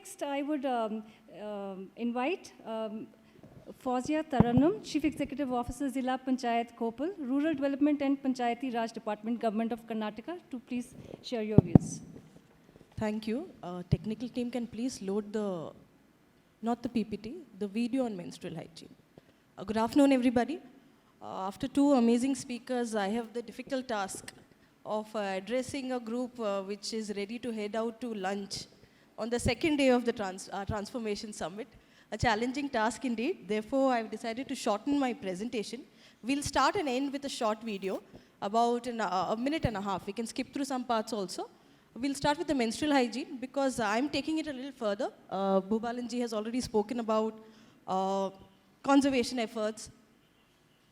next, I would invite Fouzia Taranum, Chief Executive Officer, Zila Panchayat, Koppal, Rural Development and Panchayati Raj Department, Government of Karnataka, to please share your views. Thank you. Technical team can please load the, not the PPT, the video on menstrual hygiene. Good afternoon, everybody. After two amazing speakers, I have the difficult task of addressing a group which is ready to head out to lunch on the second day of the Transformation Summit. A challenging task indeed. Therefore, I've decided to shorten my presentation. We'll start and end with a short video, about a minute and a half. We can skip through some parts also. We'll start with the menstrual hygiene because I'm taking it a little further. Bhubalanji has already spoken about conservation efforts,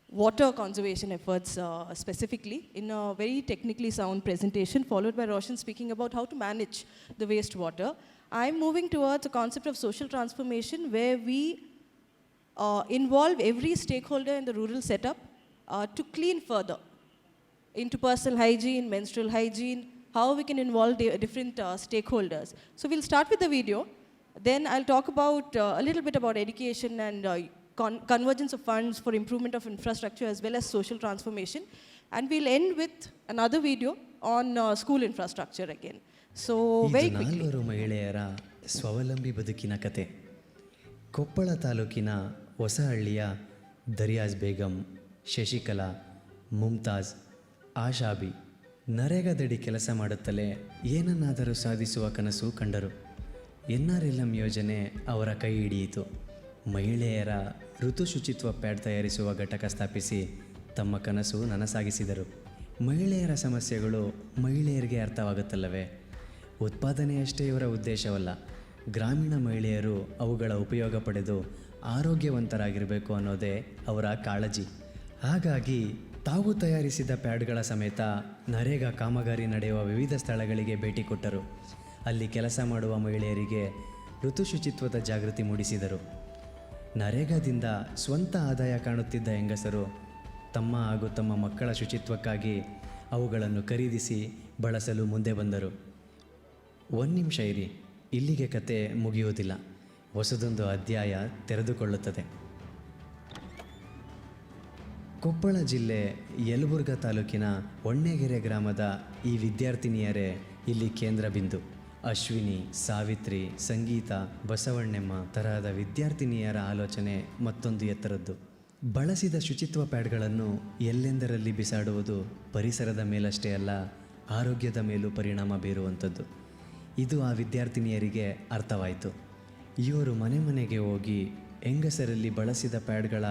water conservation efforts specifically in a very technically sound presentation, followed by Roshan speaking about how to manage the wastewater. I'm moving towards a concept of social transformation where we involve every stakeholder in the rural setup to clean further into personal hygiene, menstrual hygiene, how we can involve different stakeholders. So we'll start with the video. Then I'll talk about a little bit about education and convergence of funds for improvement of infrastructure as well as social transformation. And we'll end with another video on school infrastructure again. So very quickly. ನಾಲ್ವರು ಮಹಿಳೆಯರ ಸ್ವಾವಲಂಬಿ ಬದುಕಿನ ಕತೆ. ಕೊಪ್ಪಳ ತಾಲೂಕಿನ ಹೊಸಹಳ್ಳಿಯ ದರಿಯಾಜ್ ಬೇಗಂ, ಶಶಿಕಲಾ, ಮುಮ್ತಾಜ್, ಆಶಾಬಿ ನರೇಗಾದಡಿ ಕೆಲಸ ಮಾಡುತ್ತಲೇ ಏನನ್ನಾದರೂ ಸಾಧಿಸುವ ಕನಸು ಕಂಡರು. NRLM ಯೋಜನೆ ಅವರ ಕೈ ಹಿಡಿಯಿತು. ಮಹಿಳೆಯರ ಋತು ಶುಚಿತ್ವ ಪ್ಯಾಡ್ ತಯಾರಿಸುವ ಘಟಕ ಸ್ಥಾಪಿಸಿ ತಮ್ಮ ಕನಸು ನನಸಾಗಿಸಿದರು. ಮಹಿಳೆಯರ ಸಮಸ್ಯೆಗಳು ಮಹಿಳೆಯರಿಗೆ ಅರ್ಥವಾಗುತ್ತಲ್ಲವೇ? ಉತ್ಪಾದನೆಯಷ್ಟೇ ಇವರ ಉದ್ದೇಶವಲ್ಲ, ಗ್ರಾಮೀಣ ಮಹಿಳೆಯರು ಅವುಗಳ ಉಪಯೋಗ ಪಡೆದು ಆರೋಗ್ಯವಂತರಾಗಿರಬೇಕು ಅನ್ನೋದೇ ಅವರ ಕಾಳಜಿ. ಹಾಗಾಗಿ ತಾವು ತಯಾರಿಸಿದ ಪ್ಯಾಡ್ಗಳ ಸಮೇತ ನರೇಗಾ ಕಾಮಗಾರಿ ನಡೆಯುವ ವಿವಿಧ ಸ್ಥಳಗಳಿಗೆ ಭೇಟಿ ಕೊಟ್ಟರು. ಅಲ್ಲಿ ಕೆಲಸ ಮಾಡುವ ಮಹಿಳೆಯರಿಗೆ ಋತು ಶುಚಿತ್ವದ ಜಾಗೃತಿ ಮೂಡಿಸಿದರು. ನರೇಗಾದಿಂದ ಸ್ವಂತ ಆದಾಯ ಕಾಣುತ್ತಿದ್ದ ಹೆಂಗಸರು ತಮ್ಮ ಹಾಗೂ ತಮ್ಮ ಮಕ್ಕಳ ಶುಚಿತ್ವಕ್ಕಾಗಿ ಅವುಗಳನ್ನು ಖರೀದಿಸಿ ಬಳಸಲು ಮುಂದೆ ಬಂದರು. ಒಂದು ನಿಮಿಷ ಇರಿ, ಇಲ್ಲಿಗೆ ಕತೆ ಮುಗಿಯುವುದಿಲ್ಲ, ಹೊಸದೊಂದು ಅಧ್ಯಾಯ ತೆರೆದುಕೊಳ್ಳುತ್ತದೆ. ಕೊಪ್ಪಳ ಜಿಲ್ಲೆ ಯಲಬುರ್ಗಾ ತಾಲೂಕಿನ ಹೊಣ್ಣೆಗೆರೆ ಗ್ರಾಮದ ಈ ವಿದ್ಯಾರ್ಥಿನಿಯರೇ ಇಲ್ಲಿ ಕೇಂದ್ರ ಬಿಂದು. ಅಶ್ವಿನಿ, ಸಾವಿತ್ರಿ, ಸಂಗೀತ, ಬಸವಣ್ಣಮ್ಮ ತರಹದ ವಿದ್ಯಾರ್ಥಿನಿಯರ ಆಲೋಚನೆ ಮತ್ತೊಂದು ಎತ್ತರದ್ದು. ಬಳಸಿದ ಶುಚಿತ್ವ ಪ್ಯಾಡ್ಗಳನ್ನು ಎಲ್ಲೆಂದರಲ್ಲಿ ಬಿಸಾಡುವುದು ಪರಿಸರದ ಮೇಲಷ್ಟೇ ಅಲ್ಲ, ಆರೋಗ್ಯದ ಮೇಲೂ ಪರಿಣಾಮ ಬೀರುವಂಥದ್ದು. ಇದು ಆ ವಿದ್ಯಾರ್ಥಿನಿಯರಿಗೆ ಅರ್ಥವಾಯಿತು. ಇವರು ಮನೆ ಮನೆಗೆ ಹೋಗಿ ಹೆಂಗಸರಲ್ಲಿ ಬಳಸಿದ ಪ್ಯಾಡ್ಗಳ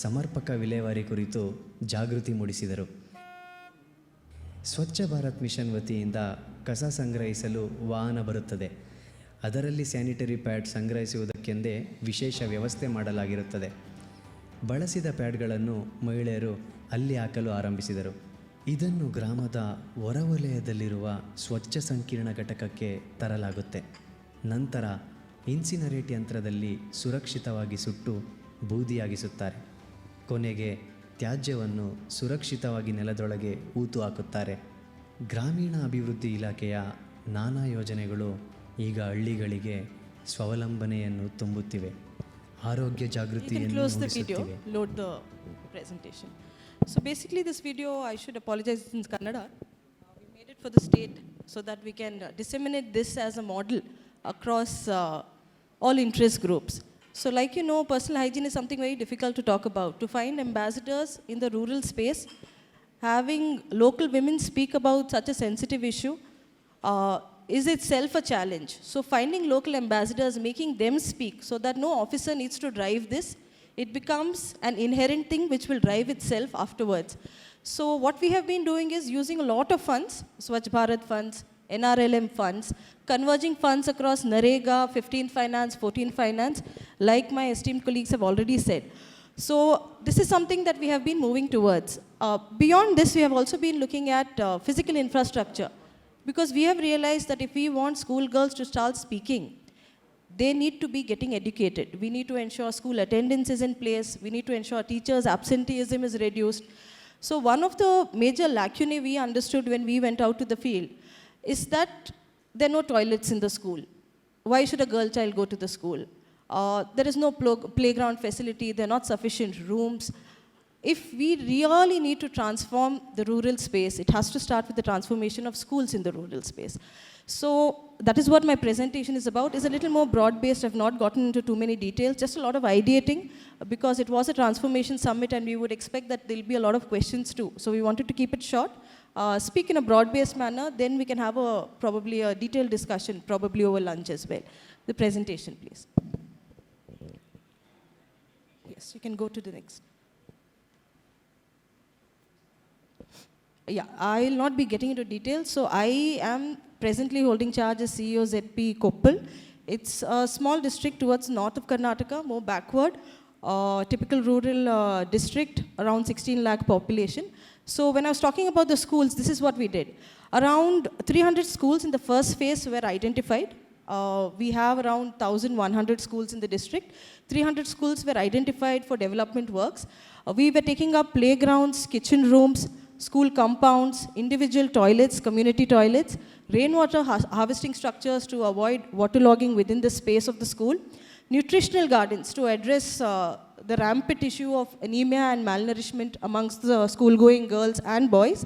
ಸಮರ್ಪಕ ವಿಲೇವಾರಿ ಕುರಿತು ಜಾಗೃತಿ ಮೂಡಿಸಿದರು. ಸ್ವಚ್ಛ ಭಾರತ್ ಮಿಷನ್ ವತಿಯಿಂದ ಕಸ ಸಂಗ್ರಹಿಸಲು ವಾಹನ ಬರುತ್ತದೆ. ಅದರಲ್ಲಿ ಸ್ಯಾನಿಟರಿ ಪ್ಯಾಡ್ ಸಂಗ್ರಹಿಸುವುದಕ್ಕೆಂದೇ ವಿಶೇಷ ವ್ಯವಸ್ಥೆ ಮಾಡಲಾಗಿರುತ್ತದೆ. ಬಳಸಿದ ಪ್ಯಾಡ್ಗಳನ್ನು ಮಹಿಳೆಯರು ಅಲ್ಲಿ ಹಾಕಲು ಆರಂಭಿಸಿದರು. ಇದನ್ನು ಗ್ರಾಮದ ಹೊರವಲಯದಲ್ಲಿರುವ ಸ್ವಚ್ಛ ಸಂಕೀರ್ಣ ಘಟಕಕ್ಕೆ ತರಲಾಗುತ್ತೆ. ನಂತರ ಇನ್ಸಿನರೇಟ್ ಯಂತ್ರದಲ್ಲಿ ಸುರಕ್ಷಿತವಾಗಿ ಸುಟ್ಟು ಬೂದಿಯಾಗಿಸುತ್ತಾರೆ. ಕೊನೆಗೆ ತ್ಯಾಜ್ಯವನ್ನು ಸುರಕ್ಷಿತವಾಗಿ ನೆಲದೊಳಗೆ ಹೂತು ಹಾಕುತ್ತಾರೆ. ಗ್ರಾಮೀಣ ಅಭಿವೃದ್ಧಿ ಇಲಾಖೆಯ ನಾನಾ ಯೋಜನೆಗಳು ಈಗ ಹಳ್ಳಿಗಳಿಗೆ ಸ್ವಾವಲಂಬನೆಯನ್ನು ತುಂಬುತ್ತಿವೆ, ಆರೋಗ್ಯ ಜಾಗೃತಿಯನ್ನು ಮೂಡಿಸುತ್ತಿವೆ. So basically this video, I should apologize in Kannada. We made it for the state so that we can disseminate this as a model across all interest groups. So like you know, personal hygiene is something very difficult to talk about. To find ambassadors in the rural space, having local women speak about such a sensitive issue is itself a challenge. So finding local ambassadors, making them speak so that no officer needs to drive this, it becomes an inherent thing which will drive itself afterwards. So what we have been doing is using a lot of funds, Swachh Bharat funds, NRLM funds, converging funds across Narega, 15 Finance, 14 Finance, like my esteemed colleagues have already said. So this is something that we have been moving towards. Beyond this, we have also been looking at physical infrastructure, because we have realized that if we want schoolgirls to start speaking, they need to be getting educated. We need to ensure school attendance is in place. We need to ensure teachers' absenteeism is reduced. So one of the major lacunae we understood when we went out to the field is that there are no toilets in the school. why should a girl child go to the school? There is no playground facility, there are not sufficient rooms. If we really need to transform the rural space, it has to start with the transformation of schools in the rural space. So that is what my presentation is about. It's a little more broad-based. I've not gotten into too many details, just a lot of ideating, because it was a transformation summit and we would expect that there'll be a lot of questions too. So we wanted to keep it short, speak in a broad-based manner, then we can have probably a detailed discussion, probably over lunch as well. The presentation, please. Yes, you can go to the next. Yeah, I will not be getting into details. So I am presently holding charge as CEO ZP Koppal. It's a small district towards north of Karnataka, more backward, typical rural district, around 16 lakh population. So when I was talking about the schools, this is what we did. Around 300 schools in the first phase were identified. We have around 1,100 schools in the district. 300 schools were identified for development works. We were taking up playgrounds, kitchen rooms, school compounds, individual toilets, community toilets, rainwater harvesting structures to avoid waterlogging within the space of the school, nutritional gardens to address the rampant issue of anemia and malnourishment amongst the school-going girls and boys,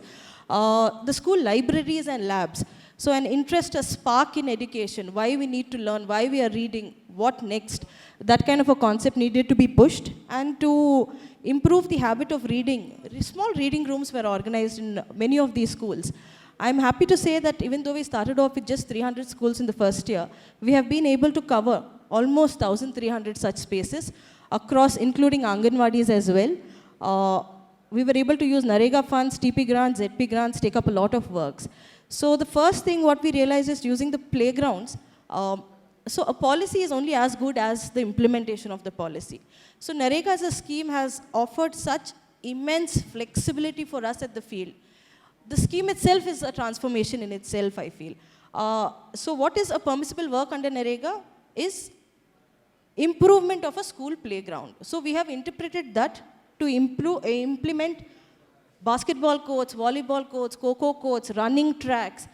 the school libraries and labs. So an interest, a spark in education, why we need to learn, why we are reading, what next, that kind of a concept needed to be pushed. And to improve the habit of reading, small reading rooms were organized in many of these schools. I'm happy to say that even though we started off with just 300 schools in the first year, we have been able to cover almost 1,300 such spaces across, including Anganwadis as well. We were able to use NREGA funds, TP grants, ZP grants, take up a lot of works. So the first thing what we realized is using the playgrounds. So a policy is only as good as the implementation of the policy. So NREGA as a scheme has offered such immense flexibility for us at the field. The scheme itself is a transformation in itself, I feel. So what is a permissible work under NREGA is improvement of a school playground. So we have interpreted that to implement basketball courts, volleyball courts, kho-kho courts, running tracks.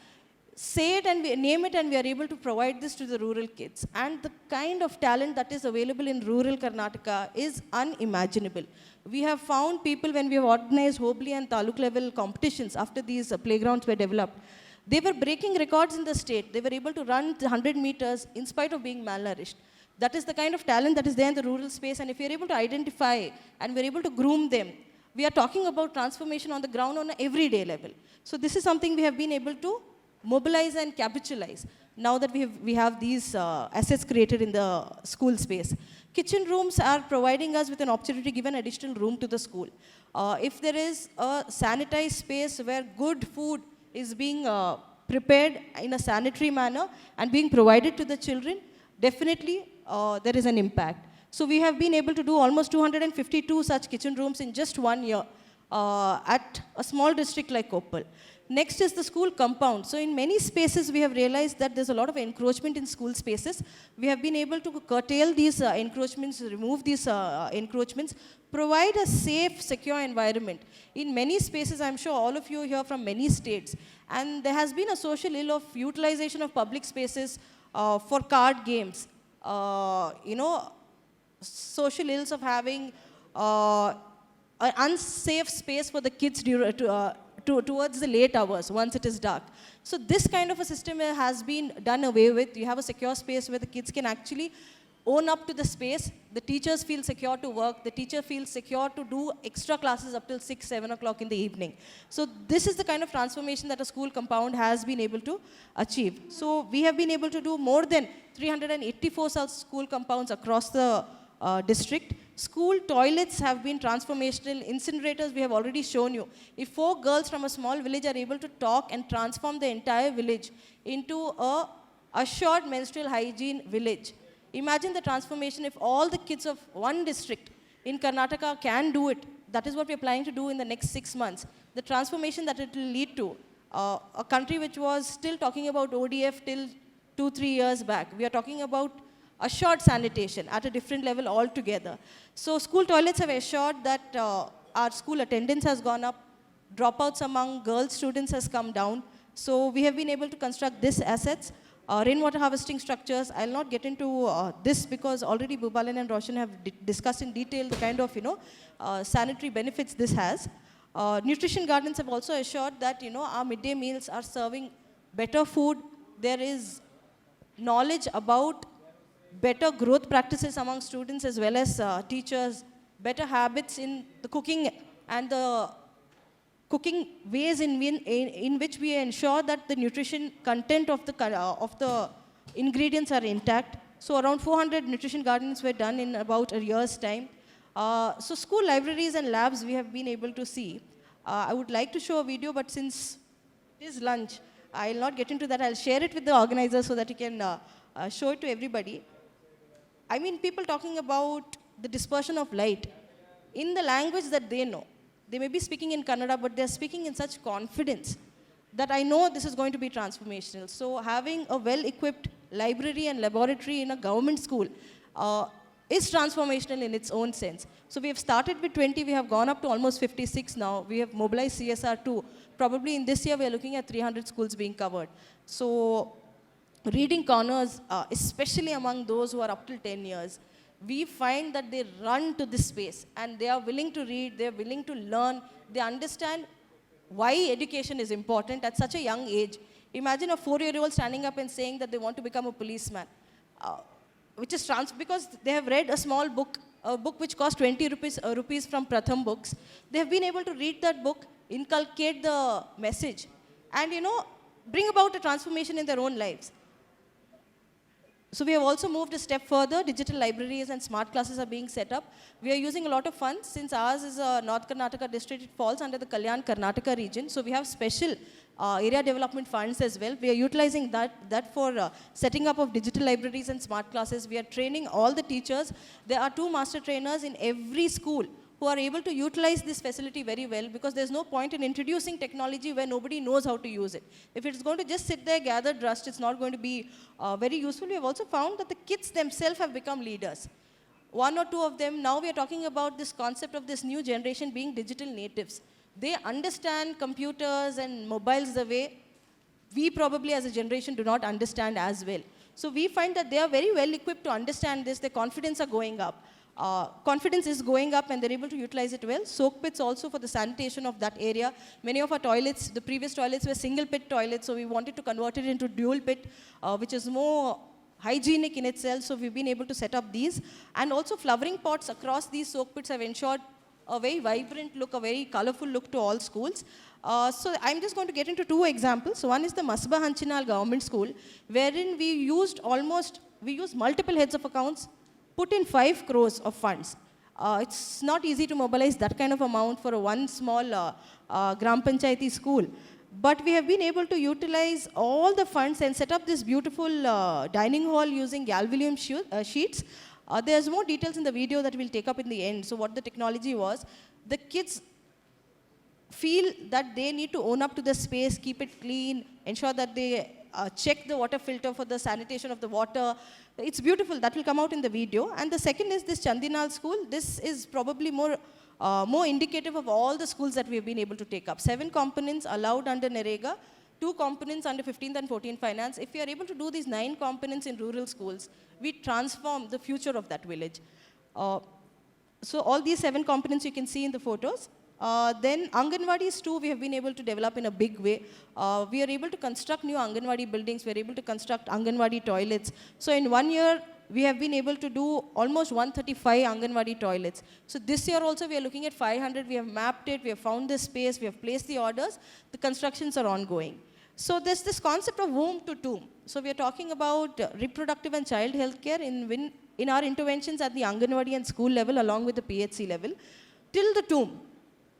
Say it and we name it, and we are able to provide this to the rural kids. And the kind of talent that is available in rural Karnataka is unimaginable. We have found people when we have organized Hobli and Taluk level competitions after these playgrounds were developed. They were breaking records in the state. They were able to run 100 meters in spite of being malnourished. That is the kind of talent that is there in the rural space, and if we are able to identify and we are able to groom them, we are talking about transformation on the ground on an everyday level. So this is something we have been able to mobilize and capitalize now that we have these assets created in the school space. Kitchen rooms are providing us with an opportunity to give an additional room to the school. If there is a sanitized space where good food is being prepared in a sanitary manner and being provided to the children, definitely there is an impact. So we have been able to do almost 252 such kitchen rooms in just 1 year at a small district like Koppal. Next is the school compound. So in many spaces, we have realized that there's a lot of encroachment in school spaces. We have been able to curtail these encroachments, remove these encroachments, provide a safe, secure environment. In many spaces, I'm sure all of you here from many states, and there has been a social ill of utilization of public spaces for card games. Social ills of having an unsafe space for the kids towards the late hours once it is dark. So this kind of a system has been done away with. You have a secure space where the kids can actually own up to the space. The teachers feel secure to work. The teacher feels secure to do extra classes up till 6, 7 o'clock in the evening. So this is the kind of transformation that a school compound has been able to achieve. So we have been able to do more than 384 such school compounds across the district. School toilets have been transformational. Incinerators we have already shown you. If 4 girls from a small village are able to talk and transform the entire village into a assured menstrual hygiene village, imagine the transformation if all the kids of one district in Karnataka can do it. That is what we are planning to do in the next 6 months. The transformation that it will lead to. A country which was still talking about ODF till 2-3 years back. We are talking about assured sanitation at a different level altogether. So school toilets have assured that our school attendance has gone up, dropouts among girl students has come down. So we have been able to construct these assets. rainwater harvesting structures. I'll not get into this because already Bhubalan and Roshan have discussed in detail the kind of, sanitary benefits this has. Nutrition gardens have also assured that, our midday meals are serving better food. There is knowledge about better growth practices among students as well as teachers, better habits in the cooking and the cooking ways in which we ensure that the nutrition content of the ingredients are intact. So around 400 nutrition gardens were done in about a year's time. So school libraries and labs we have been able to see. I would like to show a video, but since it is lunch, I'll not get into that. I'll share it with the organizers so that you can show it to everybody. I mean, people talking about the dispersion of light in the language that they know. They may be speaking in Kannada, but they're speaking in such confidence that I know this is going to be transformational. So having a well-equipped library and laboratory in a government school is transformational in its own sense. So we have started with 20, we have gone up to almost 56 now. We have mobilized CSR too. Probably in this year, we are looking at 300 schools being covered. So reading corners, especially among those who are up till 10 years, we find that they run to this space and they are willing to read, they are willing to learn, they understand why education is important at such a young age. Imagine a 4-year-old standing up and saying that they want to become a policeman, which is because they have read a small book, a book which cost 20 rupees from Pratham Books. They have been able to read that book, inculcate the message, and bring about a transformation in their own lives. So we have also moved a step further. Digital libraries and smart classes are being set up. We are using a lot of funds. Since ours is a North Karnataka district, it falls under the Kalyan Karnataka region. So we have special area development funds as well. We are utilizing that for setting up of digital libraries and smart classes. We are training all the teachers. There are 2 master trainers in every school who are able to utilize this facility very well, because there's no point in introducing technology where nobody knows how to use it. If it's going to just sit there, gather dust, it's not going to be very useful. We have also found that the kids themselves have become leaders. 1 or 2 of them, now we are talking about this concept of this new generation being digital natives. They understand computers and mobiles the way we probably as a generation do not understand as well. So we find that they are very well equipped to understand this. Their confidence are going up. Confidence is going up and they're able to utilize it well. Soak pits also for the sanitation of that area. Many of our toilets, the previous toilets were single pit toilets, so we wanted to convert it into dual pit, which is more hygienic in itself, so we've been able to set up these. And also flowering pots across these soak pits have ensured a very vibrant look, a very colorful look to all schools. So I'm just going to get into 2 examples. So one is the Masba Hanchinal Government School, wherein we used multiple heads of accounts, put in 5 crores of funds. It's not easy to mobilize that kind of amount for one small Gram Panchayati school. But we have been able to utilize all the funds and set up this beautiful dining hall using galvanum sheets. There's more details in the video that we'll take up in the end. So what the technology was, the kids feel that they need to own up to the space, keep it clean, ensure that they check the water filter for the sanitation of the water. It's beautiful. That will come out in the video. And the second is this Chandinal school. This is probably more indicative of all the schools that we have been able to take up. 7 components allowed under NREGA, 2 components under 15th and 14th finance. If we are able to do these 9 components in rural schools, we transform the future of that village. So all these 7 components you can see in the photos. Then Anganwadis too, we have been able to develop in a big way. We are able to construct new Anganwadi buildings. We are able to construct Anganwadi toilets. So in 1 year, we have been able to do almost 135 Anganwadi toilets. So this year also, we are looking at 500. We have mapped it. We have found the space. We have placed the orders. The constructions are ongoing. So there's this concept of womb to tomb. So we are talking about reproductive and child health care in our interventions at the Anganwadi and school level, along with the PHC level, till the tomb.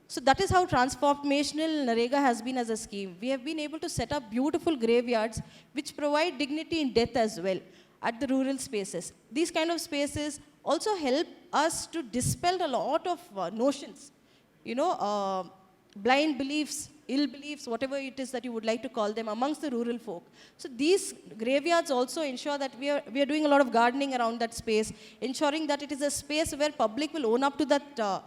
So that is how transformational NREGA has been as a scheme. We have been able to set up beautiful graveyards which provide dignity in death as well at the rural spaces. These kind of spaces also help us to dispel a lot of notions, blind beliefs, ill beliefs, whatever it is that you would like to call them, amongst the rural folk. So these graveyards also ensure that we are doing a lot of gardening around that space, ensuring that it is a space where public will own up to that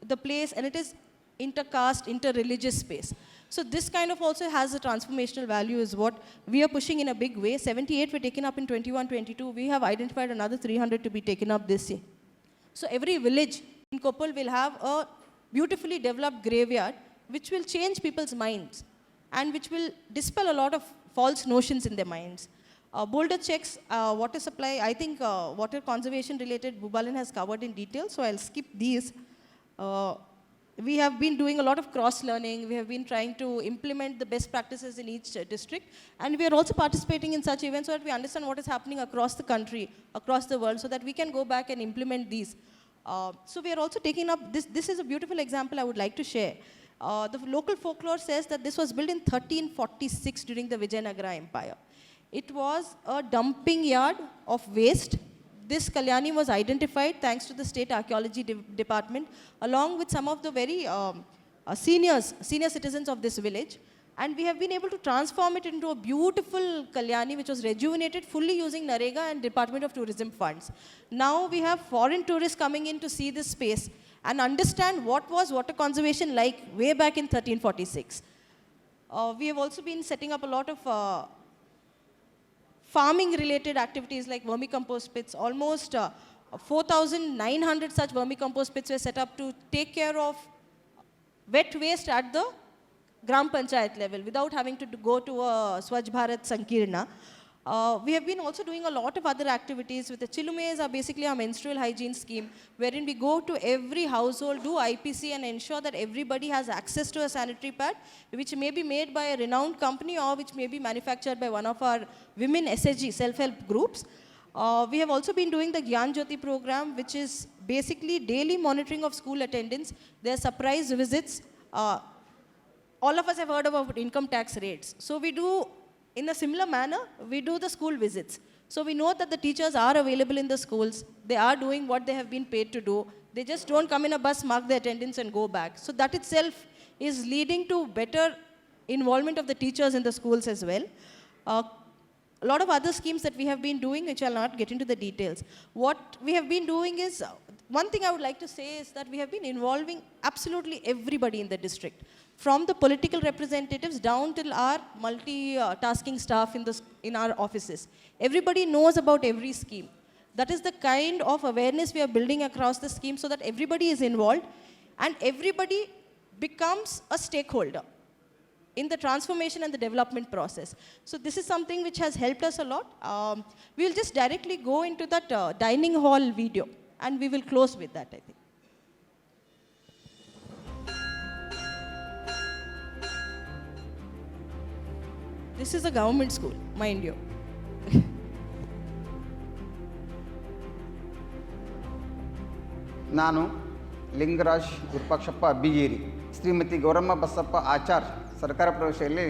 the place, and it is inter-caste, inter-religious space. So this kind of also has a transformational value is what we are pushing in a big way. 78 were taken up in 21-22. We have identified another 300 to be taken up this year. So every village in Koppal will have a beautifully developed graveyard which will change people's minds and which will dispel a lot of false notions in their minds. Boulder checks, water supply, I think water conservation related Bhubalan has covered in detail, so I'll skip these. We have been doing a lot of cross-learning. We have been trying to implement the best practices in each district. And we are also participating in such events so that we understand what is happening across the country, across the world, so that we can go back and implement these. So we are also taking up, this is a beautiful example I would like to share. The local folklore says that this was built in 1346 during the Vijayanagara Empire. It was a dumping yard of waste. This Kalyani was identified thanks to the State Archaeology Department along with some of the very senior citizens of this village. And we have been able to transform it into a beautiful Kalyani which was rejuvenated fully using Narega and Department of Tourism funds. Now we have foreign tourists coming in to see this space and understand what was water conservation like way back in 1346. We have also been setting up a lot of farming related activities like vermicompost pits. Almost 4,900 such vermicompost pits were set up to take care of wet waste at the Gram Panchayat level without having to go to a Swachh Bharat Sankirna. We have been also doing a lot of other activities with the Chilumes are basically our menstrual hygiene scheme wherein we go to every household, do IPC and ensure that everybody has access to a sanitary pad which may be made by a renowned company or which may be manufactured by one of our women SHG, self-help groups. We have also been doing the Gyan Jyoti program which is basically daily monitoring of school attendance. There are surprise visits. All of us have heard about income tax rates. So we do, in a similar manner, we do the school visits. So we know that the teachers are available in the schools. They are doing what they have been paid to do. They just don't come in a bus, mark the attendance and go back. So that itself is leading to better involvement of the teachers in the schools as well. A lot of other schemes that we have been doing, which I'll not get into the details. What we have been doing is, one thing I would like to say is that we have been involving absolutely everybody in the district, from the political representatives down till our multi-tasking staff in our offices. Everybody knows about every scheme. That is the kind of awareness we are building across the scheme so that everybody is involved and everybody becomes a stakeholder in the transformation and the development process. So this is something which has helped us a lot. We'll just directly go into that dining hall video and we will close with that, I think. This is a government school, mind you. ನಾನು ಲಿಂಗರಾಜ್ ವಿರೂಪಾಕ್ಷಪ್ಪ ಬಿಗೇರಿ ಶ್ರೀಮತಿ ಗೌರಮ್ಮ ಬಸಪ್ಪ ಆಚಾರ್ ಸರ್ಕಾರ ಪ್ರೌಢಶಾಲೆಯಲ್ಲಿ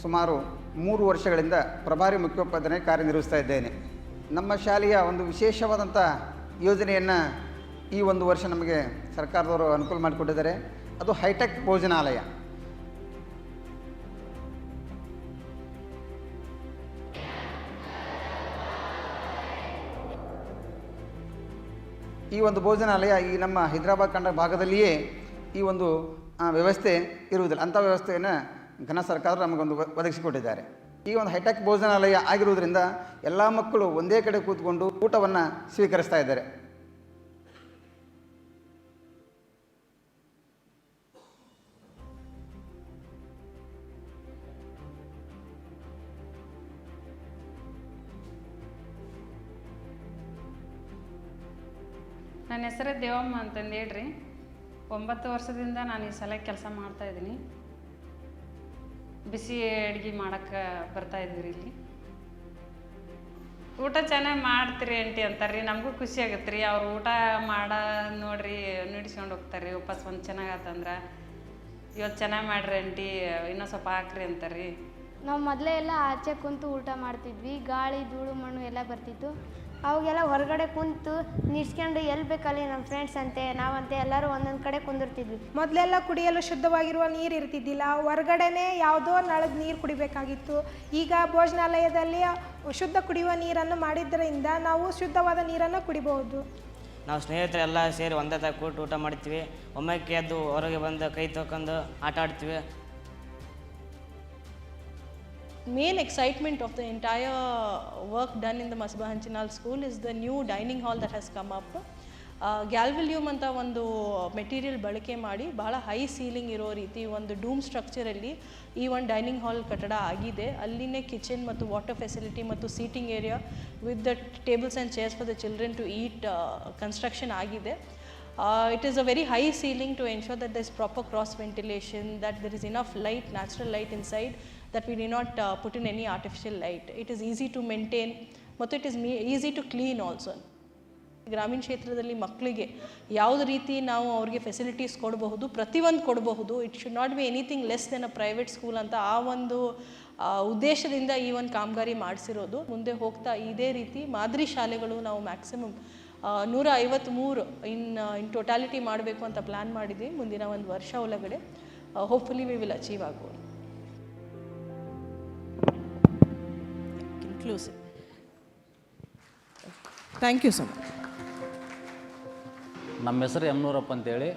ಸುಮಾರು 3 ವರ್ಷಗಳಿಂದ ಪ್ರಭಾರಿ ಮುಖ್ಯೋಪಾಧ್ಯಾಯನಾಗಿ ಕಾರ್ಯನಿರ್ವಹಿಸ್ತಾ ಇದ್ದೇನೆ. ನಮ್ಮ ಶಾಲೆಯ ಒಂದು ವಿಶೇಷವಾದಂಥ ಯೋಜನೆಯನ್ನು ಈ ಒಂದು ವರ್ಷ ನಮಗೆ ಸರ್ಕಾರದವರು ಅನುಕೂಲ ಮಾಡಿಕೊಟ್ಟಿದ್ದಾರೆ. ಅದು ಹೈಟೆಕ್ ಭೋಜನಾಲಯ. ಈ ಒಂದು ಭೋಜನಾಲಯ ಈ ನಮ್ಮ ಹೈದರಾಬಾದ್ ಕಂಡ ಭಾಗದಲ್ಲಿಯೇ ಈ ಒಂದು ವ್ಯವಸ್ಥೆ ಇರುವುದಿಲ್ಲ. ಅಂಥ ವ್ಯವಸ್ಥೆಯನ್ನು ಘನ ಸರ್ಕಾರ ನಮಗೊಂದು ಒದಗಿಸಿಕೊಟ್ಟಿದ್ದಾರೆ. ಈ ಒಂದು ಹೈಟೆಕ್ ಭೋಜನಾಲಯ ಆಗಿರುವುದರಿಂದ ಎಲ್ಲ ಮಕ್ಕಳು ಒಂದೇ ಕಡೆ ಕೂತ್ಕೊಂಡು ಊಟವನ್ನು ಸ್ವೀಕರಿಸ್ತಾ ಇದ್ದಾರೆ. ನನ್ನ ಹೆಸರು ದೇವಮ್ಮ ಅಂತಂದು ಹೇಳ್ರಿ. 9 ವರ್ಷದಿಂದ ನಾನು ಈ ಸಲ ಕೆಲಸ ಮಾಡ್ತಾಯಿದ್ದೀನಿ. ಬಿಸಿ ಅಡುಗೆ ಮಾಡೋಕ್ಕೆ ಬರ್ತಾಯಿದ್ವಿ ರೀ. ಇಲ್ಲಿ ಊಟ ಚೆನ್ನಾಗಿ ಮಾಡ್ತೀರಿ ಆಂಟಿ ಅಂತಾರೆ ರೀ. ನಮಗೂ ಖುಷಿ ಆಗತ್ತೆ ರೀ. ಅವ್ರು ಊಟ ಮಾಡೋ ನೋಡ್ರಿ ನುಡಿಸ್ಕೊಂಡು ಹೋಗ್ತಾರೆ ರೀ. ವಾಪಸ್ ಒಂದು ಚೆನ್ನಾಗತ್ತಂದ್ರೆ ಇವತ್ತು ಚೆನ್ನಾಗಿ ಮಾಡ್ರಿ ಆಂಟಿ, ಇನ್ನೂ ಸ್ವಲ್ಪ ಹಾಕ್ರಿ ಅಂತಾರೆ ರೀ. ನಾವು ಮೊದಲೇ ಎಲ್ಲ ಆಚೆ ಕುಂತು ಊಟ ಮಾಡ್ತಿದ್ವಿ. ಗಾಳಿ ಧೂಳು ಮಣ್ಣು ಎಲ್ಲ ಬರ್ತಿತ್ತು. ಅವಾಗೆಲ್ಲ ಹೊರಗಡೆ ಕುಂತು ನಿಡ್ಸ್ಕೊಂಡು ಎಲ್ಲಿ ಬೇಕಲ್ಲಿ ನಮ್ಮ ಫ್ರೆಂಡ್ಸ್ ಅಂತೆ ನಾವಂತೆ ಎಲ್ಲರೂ ಒಂದೊಂದು ಕಡೆ ಕುಂದಿರ್ತಿದ್ವಿ. ಮೊದಲೆಲ್ಲ ಕುಡಿಯಲು ಶುದ್ಧವಾಗಿರುವ ನೀರು ಇರ್ತಿದ್ದಿಲ್ಲ. ಹೊರಗಡೆನೇ ಯಾವುದೋ ನಳದ ನೀರು ಕುಡಿಬೇಕಾಗಿತ್ತು. ಈಗ ಭೋಜನಾಲಯದಲ್ಲಿ ಶುದ್ಧ ಕುಡಿಯುವ ನೀರನ್ನು ಮಾಡಿದ್ದರಿಂದ ನಾವು ಶುದ್ಧವಾದ ನೀರನ್ನು ಕುಡಿಬಹುದು. ನಾವು ಸ್ನೇಹಿತರೆಲ್ಲ ಸೇರಿ ಒಂದೇ ತ ಕೂತು ಊಟ ಮಾಡ್ತೀವಿ. ಒಮ್ಮೆಕ್ಕೆ ಎದ್ದು ಹೊರಗೆ ಬಂದು ಕೈ ತೊಳ್ಕೊಂಡು ಆಟ ಆಡ್ತೀವಿ. Main excitement of the entire work done in the Masba Hanchinal school is the new dining hall that has come up. ಗ್ಯಾಲ್ವಿಲ್ಯೂಮ್ ಅಂತ ಒಂದು ಮೆಟೀರಿಯಲ್ ಬಳಕೆ ಮಾಡಿ ಬಹಳ ಹೈ ಸೀಲಿಂಗ್ ಇರೋ ರೀತಿ ಒಂದು ಡೂಮ್ ಸ್ಟ್ರಕ್ಚರಲ್ಲಿ ಈ ಒಂದು ಡೈನಿಂಗ್ ಹಾಲ್ ಕಟ್ಟಡ ಆಗಿದೆ. ಅಲ್ಲಿನೇ ಕಿಚನ್ ಮತ್ತು ವಾಟರ್ ಫೆಸಿಲಿಟಿ ಮತ್ತು seating area with the tables and chairs for the children to eat construction ಆಗಿದೆ. It is a very high ceiling to ensure that there is proper cross ventilation, that there is enough light, natural light inside, that we do not put in any artificial light. It is easy to maintain, ಮತ್ತು it is easy to clean also. ಗ್ರಾಮೀಣ ಕ್ಷೇತ್ರದಲ್ಲಿ ಮಕ್ಕಳಿಗೆ ಯಾವುದೇ ರೀತಿ ನಾವು ಅವ್ರಿಗೆ facilities ಕೊಡಬಹುದು, ಪ್ರತಿಯೊಂದು ಕೊಡಬಹುದು. It should not be anything less than a private school ಅಂತ ಆ ಒಂದು ಉದ್ದೇಶದಿಂದ ಈ ಒಂದು ಕಾಮಗಾರಿ ಮಾಡಿಸಿರೋದು. ಮುಂದೆ ಹೋಗ್ತಾ ಇದೇ ರೀತಿ ಮಾದರಿ ಶಾಲೆಗಳು ನಾವು ಮ್ಯಾಕ್ಸಿಮಮ್ 153 ಇನ್ ಟೋಟಾಲಿಟಿ ಮಾಡಬೇಕು ಅಂತ ಪ್ಲ್ಯಾನ್ ಮಾಡಿದ್ವಿ ಮುಂದಿನ ಒಂದು ವರ್ಷ ಒಳಗಡೆ. ಹೋಪ್ಫುಲಿ ವಿ ವಿಲ್ ಅಚೀವ್ ಆಗೋದು. Inclusive. Thank you so much. ನಮ್ಮ ಹೆಸರು ಯಮನೂರಪ್ಪ ಅಂತೇಳಿ,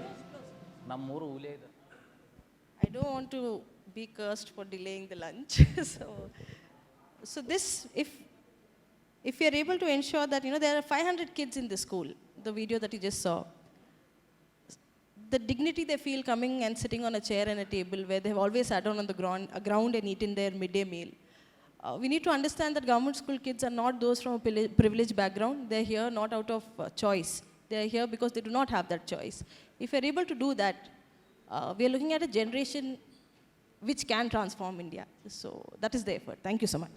ನಮ್ಮೂರು ಹುಲಿಯ ಇದೆ. I don't want to be cursed for delaying the lunch. so this, if you are able to ensure that, you know, there are 500 kids in the school, the video that you just saw, the dignity they feel coming and sitting on a chair and a table where they have always sat down on the ground and eaten their midday meal. We need to understand that government school kids are not those from a privileged background. They're here not out of choice. They're here because they do not have that choice. If you're able to do that, we are looking at a generation which can transform India. So that is the effort. Thank you so much.